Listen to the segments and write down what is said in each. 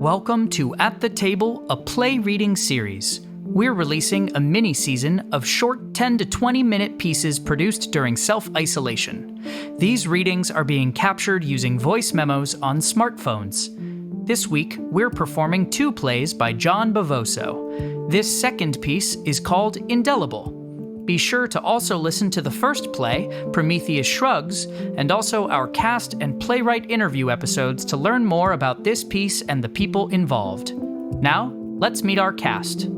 Welcome to At the Table, a play reading series. We're releasing a mini-season of short 10 to 20-minute pieces produced during self-isolation. These readings are being captured using voice memos on smartphones. This week, we're performing 2 plays by John Bavoso. This second piece is called Indelible. Be sure to also listen to the first play, Prometheus Shrugs, and also our cast and playwright interview episodes to learn more about this piece and the people involved. Now, let's meet our cast.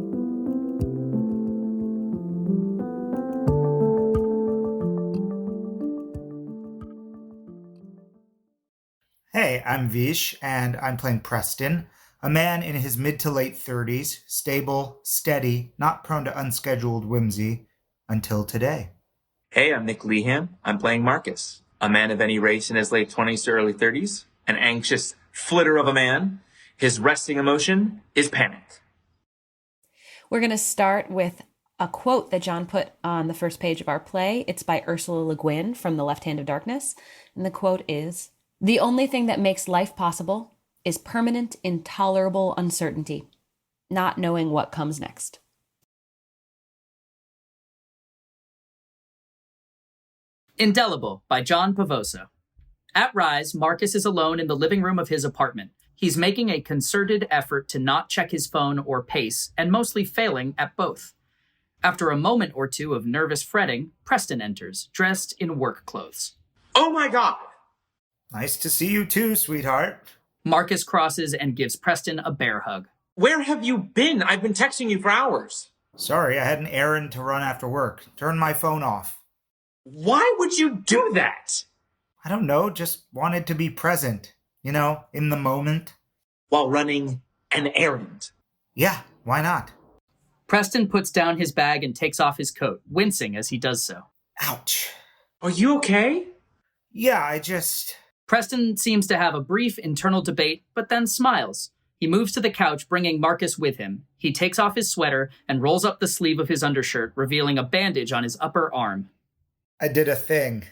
Hey, I'm Vish, and I'm playing Preston, a man in his mid to late 30s, stable, steady, not prone to unscheduled whimsy, until today. Hey, I'm Nick Lehan. I'm playing Markus, a man of any race in his late 20s to early 30s, an anxious flitter of a man. His resting emotion is panic. We're going to start with a quote that John put on the first page of our play. It's by Ursula Le Guin from The Left Hand of Darkness. And the quote is, "The only thing that makes life possible is permanent, intolerable uncertainty, not knowing what comes next." Indelible by John Bavoso. At Rise, Markus is alone in the living room of his apartment. He's making a concerted effort to not check his phone or pace, and mostly failing at both. After a moment or two of nervous fretting, Preston enters, dressed in work clothes. Oh my God! Nice to see you too, sweetheart. Markus crosses and gives Preston a bear hug. Where have you been? I've been texting you for hours. Sorry, I had an errand to run after work. Turned my phone off. Why would you do that? I don't know, just wanted to be present. You know, in the moment. While running an errand. Yeah, why not? Preston puts down his bag and takes off his coat, wincing as he does so. Ouch. Are you okay? Yeah, Preston seems to have a brief internal debate, but then smiles. He moves to the couch, bringing Markus with him. He takes off his sweater and rolls up the sleeve of his undershirt, revealing a bandage on his upper arm. I did a thing.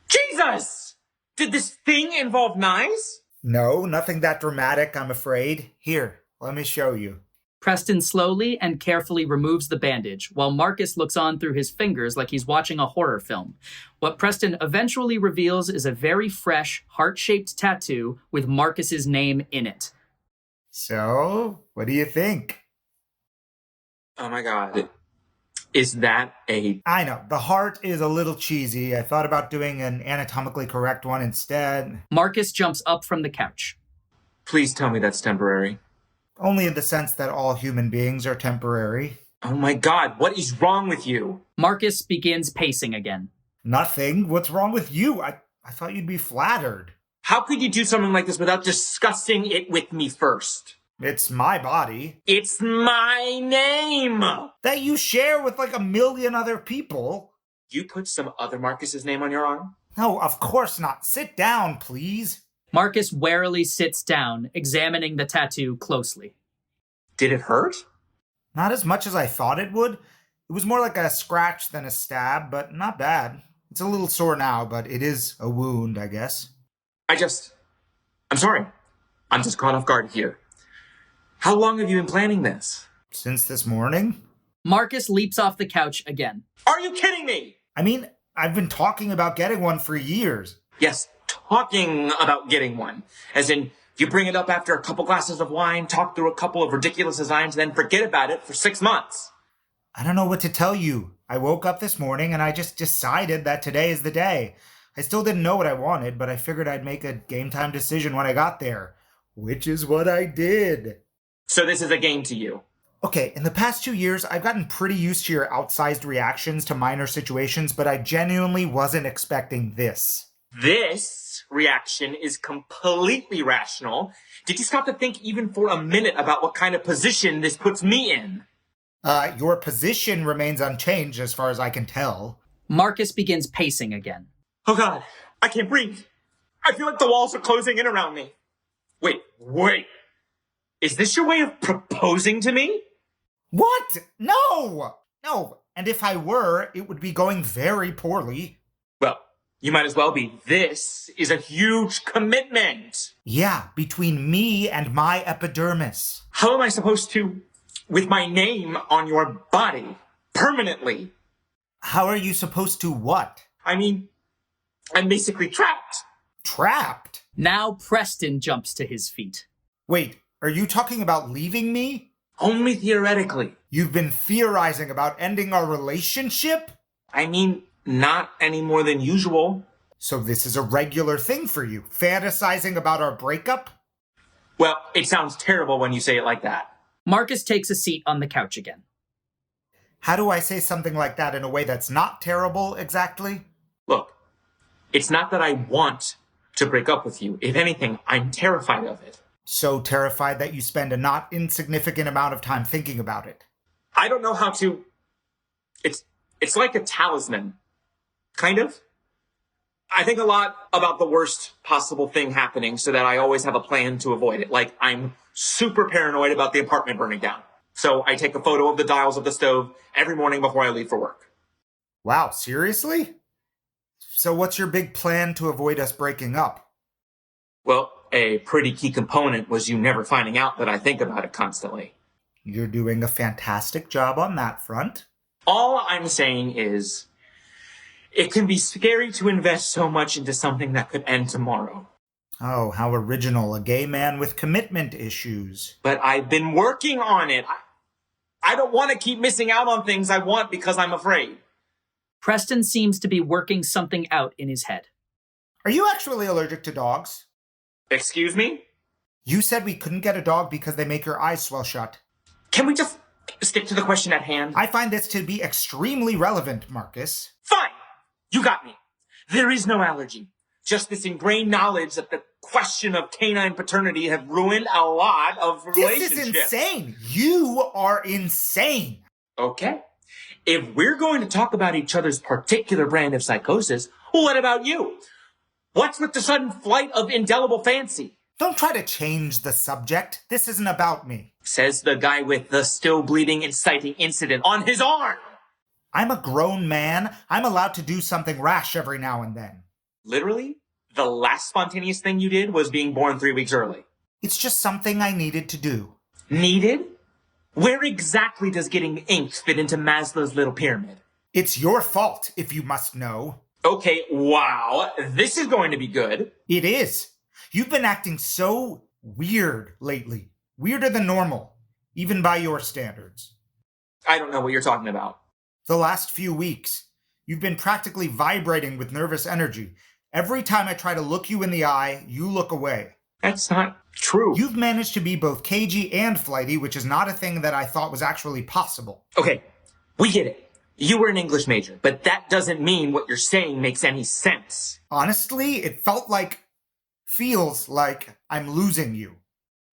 Jesus! Did this thing involve knives? No, nothing that dramatic, I'm afraid. Here, let me show you. Preston slowly and carefully removes the bandage, while Markus looks on through his fingers like he's watching a horror film. What Preston eventually reveals is a very fresh, heart-shaped tattoo with Markus's name in it. So, what do you think? Oh my God. Is that a... I know, the heart is a little cheesy. I thought about doing an anatomically correct one instead. Markus jumps up from the couch. Please tell me that's temporary. Only in the sense that all human beings are temporary. Oh my God, what is wrong with you? Markus begins pacing again. Nothing. What's wrong with you? I thought you'd be flattered. How could you do something like this without discussing it with me first? It's my body. It's my name! That you share with like a million other people. You put some other Markus's name on your arm? No, of course not. Sit down, please. Markus warily sits down, examining the tattoo closely. Did it hurt? Not as much as I thought it would. It was more like a scratch than a stab, but not bad. It's a little sore now, but it is a wound, I guess. I'm sorry. I'm just caught off guard here. How long have you been planning this? Since this morning? Markus leaps off the couch again. Are you kidding me? I mean, I've been talking about getting one for years. Yes, talking about getting one. As in, you bring it up after a couple glasses of wine, talk through a couple of ridiculous designs, then forget about it for 6 months. I don't know what to tell you. I woke up this morning and I just decided that today is the day. I still didn't know what I wanted, but I figured I'd make a game time decision when I got there. Which is what I did. So this is a game to you? Okay, in the past 2 years, I've gotten pretty used to your outsized reactions to minor situations, but I genuinely wasn't expecting this. This reaction is completely rational. Did you stop to think even for a minute about what kind of position this puts me in? Your position remains unchanged as far as I can tell. Markus begins pacing again. Oh God, I can't breathe. I feel like the walls are closing in around me. Wait. Is this your way of proposing to me? What? No! And if I were, it would be going very poorly. Well, You might as well be. This is a huge commitment. Yeah, between me and my epidermis. How am I supposed to, with my name on your body, permanently? How are you supposed to what? I mean, I'm basically trapped. Trapped? Now Preston jumps to his feet. Wait, are you talking about leaving me? Only theoretically. You've been theorizing about ending our relationship? I mean, not any more than usual. So this is a regular thing for you, fantasizing about our breakup? Well, it sounds terrible when you say it like that. Markus takes a seat on the couch again. How do I say something like that in a way that's not terrible, exactly? Look, it's not that I want to break up with you. If anything, I'm terrified of it. So terrified that you spend a not insignificant amount of time thinking about it. I don't know how to... It's like a talisman. Kind of. I think a lot about the worst possible thing happening so that I always have a plan to avoid it. Like, I'm super paranoid about the apartment burning down. So I take a photo of the dials of the stove every morning before I leave for work. Wow, seriously? So what's your big plan to avoid us breaking up? Well, a pretty key component was you never finding out that I think about it constantly. You're doing a fantastic job on that front. All I'm saying is, it can be scary to invest so much into something that could end tomorrow. Oh, how original, a gay man with commitment issues. But I've been working on it. I don't want to keep missing out on things I want because I'm afraid. Preston seems to be working something out in his head. Are you actually allergic to dogs? Excuse me? You said we couldn't get a dog because they make your eyes swell shut. Can we just stick to the question at hand? I find this to be extremely relevant, Markus. Fine! You got me. There is no allergy. Just this ingrained knowledge that the question of canine paternity have ruined a lot of relationships. This is insane! You are insane! Okay. If we're going to talk about each other's particular brand of psychosis, what about you? What's with the sudden flight of indelible fancy? Don't try to change the subject. This isn't about me. Says the guy with the still bleeding inciting incident on his arm. I'm a grown man. I'm allowed to do something rash every now and then. Literally, the last spontaneous thing you did was being born 3 weeks early. It's just something I needed to do. Needed? Where exactly does getting inked fit into Maslow's little pyramid? It's your fault, if you must know. Okay, wow. This is going to be good. It is. You've been acting so weird lately. Weirder than normal, even by your standards. I don't know what you're talking about. The last few weeks, you've been practically vibrating with nervous energy. Every time I try to look you in the eye, you look away. That's not true. You've managed to be both cagey and flighty, which is not a thing that I thought was actually possible. Okay, we get it. You were an English major, but that doesn't mean what you're saying makes any sense. Honestly, it feels like I'm losing you.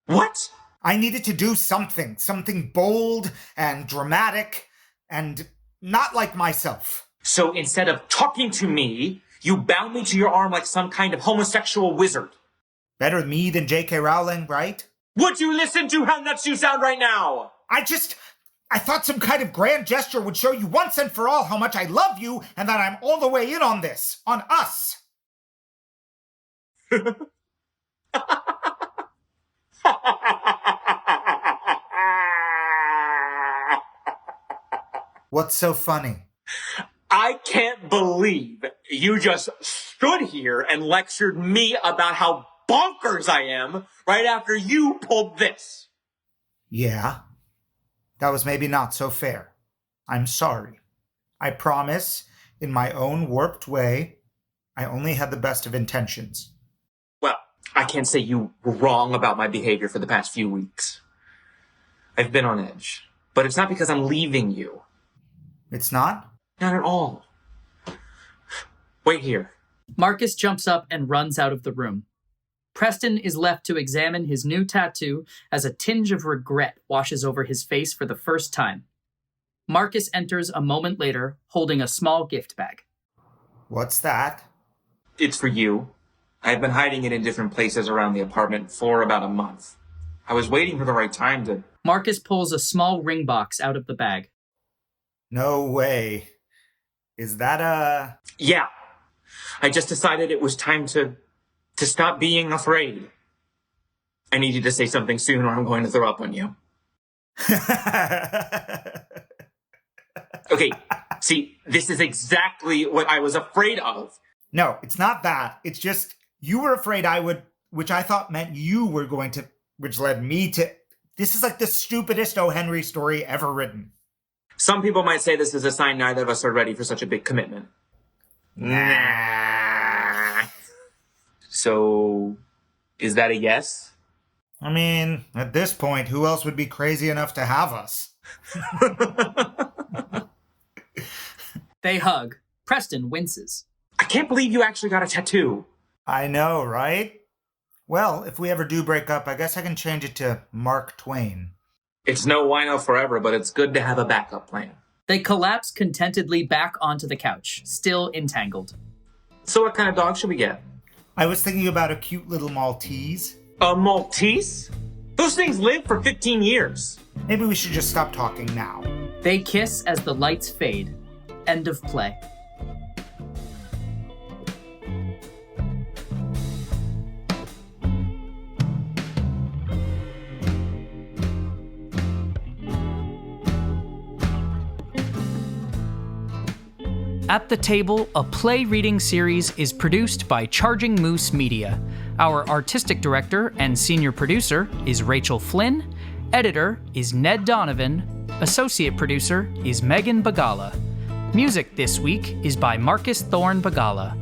What? I needed to do something bold and dramatic and not like myself. So instead of talking to me, you bound me to your arm like some kind of homosexual wizard. Better me than J.K. Rowling, right? Would you listen to how nuts you sound right now? I thought some kind of grand gesture would show you once and for all how much I love you and that I'm all the way in on this. On us. What's so funny? I can't believe you just stood here and lectured me about how bonkers I am right after you pulled this. Yeah. That was maybe not so fair. I'm sorry. I promise, in my own warped way, I only had the best of intentions. Well, I can't say you were wrong about my behavior for the past few weeks. I've been on edge, but it's not because I'm leaving you. It's not? Not at all. Wait here. Markus jumps up and runs out of the room. Preston is left to examine his new tattoo as a tinge of regret washes over his face for the first time. Markus enters a moment later, holding a small gift bag. What's that? It's for you. I've been hiding it in different places around the apartment for about a month. I was waiting for the right time to... Markus pulls a small ring box out of the bag. No way. Is that a... Yeah. I just decided it was time to stop being afraid. I need you to say something soon or I'm going to throw up on you. Okay, see, this is exactly what I was afraid of. No, it's not that. It's just you were afraid I would, which I thought meant you were going to, which led me to. This is like the stupidest O. Henry story ever written. Some people might say this is a sign neither of us are ready for such a big commitment. Nah. So, is that a yes? I mean, at this point, who else would be crazy enough to have us? They hug. Preston winces. I can't believe you actually got a tattoo. I know, right? Well, if we ever do break up, I guess I can change it to Mark Twain. It's no wino forever, but it's good to have a backup plan. They collapse contentedly back onto the couch, still entangled. So what kind of dog should we get? I was thinking about a cute little Maltese. A Maltese? Those things live for 15 years. Maybe we should just stop talking now. They kiss as the lights fade. End of play. At the Table, a play reading series, is produced by Charging Moose Media. Our artistic director and senior producer is Rachel Flynn. Editor is Ned Donovan. Associate producer is Megan Bagala. Music this week is by Markus Bagala.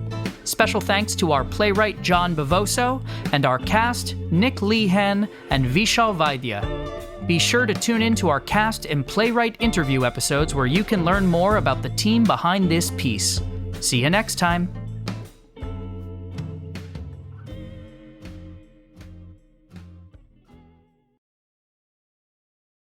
Special thanks to our playwright John Bavoso and our cast Nick Lehan and Vishal Vaidya. Be sure to tune in to our cast and playwright interview episodes where you can learn more about the team behind this piece. See you next time.